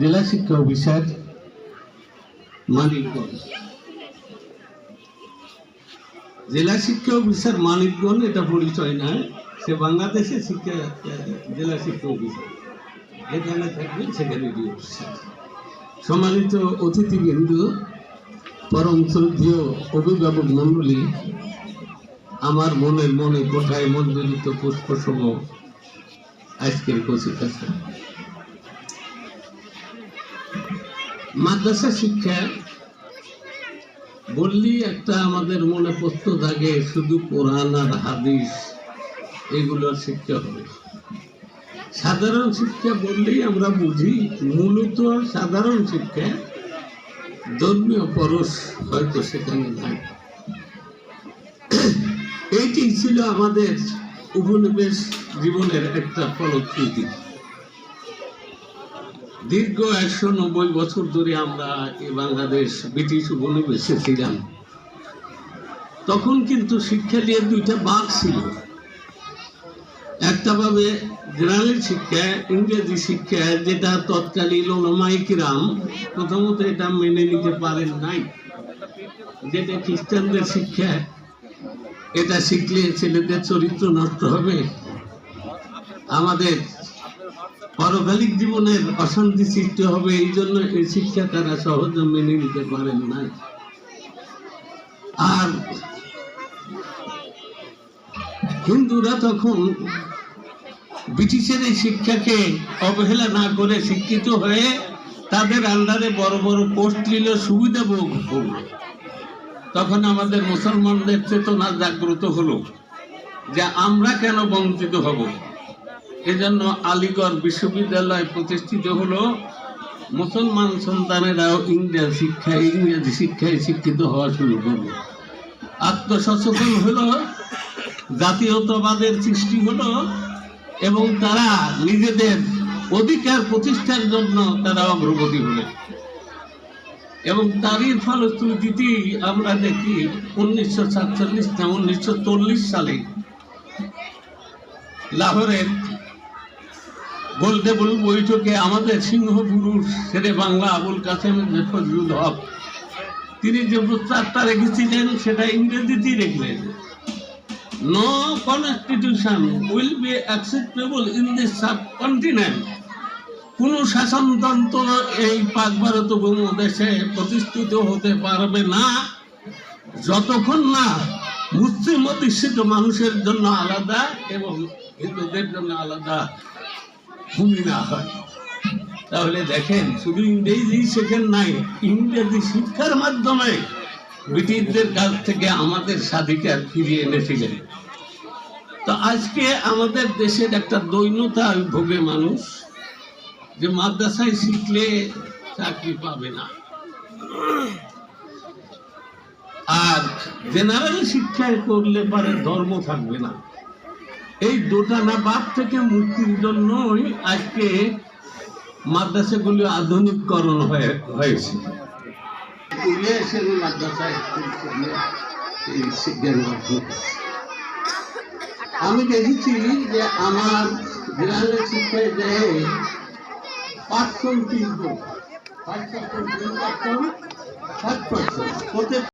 জেলা শিক্ষা অফিসার মানিকগঞ্জ। জেলা শিক্ষা অফিসার মানিকগঞ্জ এটা পরিচয় নয়, সে বাংলাদেশের জেলা শিক্ষা অফিসার। যেখানে থাকবেন সেখানে সম্মানিত অতিথিবৃন্দ, পরম শ্রদ্ধেয় অভিভাবক মন্ডলী, আমার মনে কোঠায় মঞ্জুরিত পুষ্পসম আজকের কচিকাছা। মাদ্রাসা শিক্ষা বললেই একটা আমাদের মনে প্রশ্ন থাকে, শুধু কোরআন আর হাদিস এগুলোর শিক্ষা হবে। সাধারণ শিক্ষা বললেই আমরা বুঝি মূলত সাধারণ শিক্ষা, ধর্মীয় পরশ হয়তো সেখানে নাই। এইটি ছিল আমাদের উপনিবেশ জীবনের একটা ফলশ্রুতি। দীর্ঘ 190 বছর ধরে আমরা এই বাংলাদেশ ব্রিটিশ উপনিবেশে ছিলাম। তখন কিন্তু শিক্ষা নিয়ে দুইটা ভাগ ছিল, একটা ভাবে জেনারেল শিক্ষা, ইংরেজি শিক্ষা, যেটা তৎকালীন ওলামায়ে কিরাম প্রথমত এটা মেনে নিতে পারেন নাই, যেটা খ্রিস্টানদের শিক্ষা, এটা শিখলে ছেলেদের চরিত্র নষ্ট হবে, আমাদের পারকালিক জীবনের অশান্তি সৃষ্টি হবে, এই জন্য এই শিক্ষা তারা সহজে মেনে নিতে পারেন নাই। আর হিন্দুরা তখন ব্রিটিশের এই শিক্ষাকে অবহেলা না করে শিক্ষিত হয়ে তাদের আন্ডারে বড় বড় পোস্ট নিল, সুবিধা ভোগ করল। তখন আমাদের মুসলমানদের চেতনা জাগ্রত হলো যে আমরা কেন বঞ্চিত হব। এজন্য আলিগড় বিশ্ববিদ্যালয় প্রতিষ্ঠিত হলো। মুসলমান সন্তানেরাও ইংরেজি শিক্ষায় শিক্ষিত হওয়া শুরু করলো। আত্মসচেতন হলো, জাতীয়তাবাদের সৃষ্টি হলো এবং তারা নিজেদের অধিকার প্রতিষ্ঠার জন্য তারা অগ্রগতি হলেন। এবং তারই ফলশ্রুতিতে আমরা দেখি 1947 না 1940 সালে লাহোরের গোলটেবল বৈঠকে আমাদের সিংহ পুরুষ শেরে বাংলা আবুল কাসেম ফজলুল হক, তিনি যে প্রস্তাবটা রেখেছিলেন সেটা ইংরেজিতেই রেখলেন। No constitution will be acceptable in this subcontinent. কোন শাসনতন্ত্র এই পাক ভারত উপমহাদেশে প্রতিষ্ঠিত হতে পারবে না যতক্ষণ না মুসলিম অধ্যুষিত মানুষের জন্য আলাদা এবং হিন্দুদের জন্য আলাদা ভূমি না হয়। তাহলে দেখেন, শুধু ইংরেজি শেখেন নাই, ইংরেজি শিক্ষার মাধ্যমে ব্রিটিশদের কাছ থেকে আমাদের স্বাধিকার ফিরিয়ে এনেছিলেন। তো আজকে আমাদের দেশের একটা দৈন্যতা ভোগে মানুষ, যে মাদ্রাসায় শিখলে চাকরি পাবে না, আর জেনারেল শিক্ষায় করলে পারে ধর্ম থাকবে না। এই দোটানা ভাব থেকে মুক্তির জন্যই আজকে মাদ্রাসাগুলি আধুনিককরণ হয়েছে। আমি দেখেছি যে আমার জেনারেল শিক্ষায় দেয় 5% 3% 5% 3% 7%